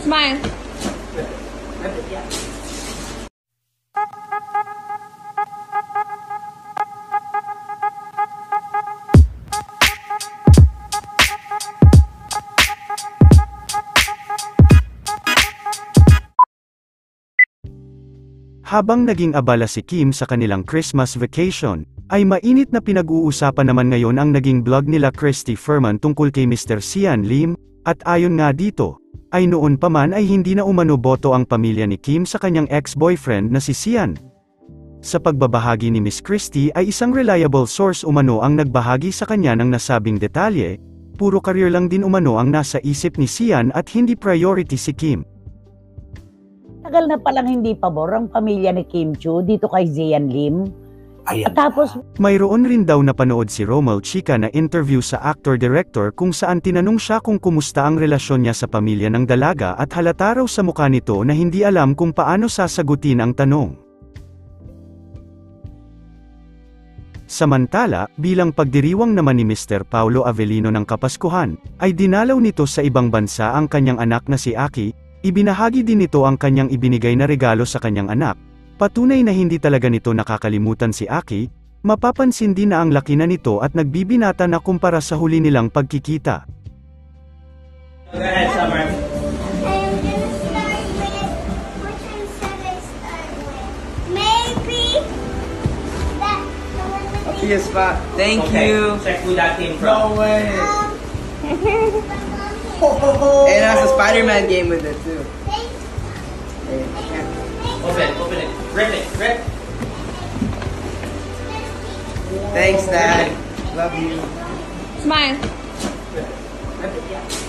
Smile. Habang naging abala si Kim sa kanilang Christmas vacation, ay mainit na pinag-uusapan naman ngayon ang naging blog nila Christy Furman tungkol kay Mr. Sian Lim, at ayon nga dito, ay noon pa man ay hindi na umano boto ang pamilya ni Kim sa kanyang ex-boyfriend na si Sian. Sa pagbabahagi ni Miss Christy ay isang reliable source umano ang nagbahagi sa kanya ng nasabing detalye, puro career lang din umano ang nasa isip ni Sian at hindi priority si Kim. Tagal na palang hindi pabor ang pamilya ni Kim Chiu dito kay Sian Lim. At tapos, mayroon rin daw napanood si Romel Chica na interview sa actor-director kung saan tinanong siya kung kumusta ang relasyon niya sa pamilya ng dalaga at halata raw sa mukha nito na hindi alam kung paano sasagutin ang tanong. Samantala, bilang pagdiriwang naman ni Mr. Paulo Avellino ng Kapaskuhan, ay dinalaw nito sa ibang bansa ang kanyang anak na si Aki. Ibinahagi din nito ang kanyang ibinigay na regalo sa kanyang anak. Patunay na hindi talaga nito nakakalimutan si Aki, mapapansin din na ang laki na nito at nagbibinata na kumpara sa huli nilang pagkikita. Go ahead, Summer. I'm gonna start with, which one should I start with? Maybe that the one with Up to your spot. Thank you. Check who that came from. No way. It has a Spider-Man game with it too. Open it. Rip it. Thanks, Dad. Love you. Smile. Rip it, yeah.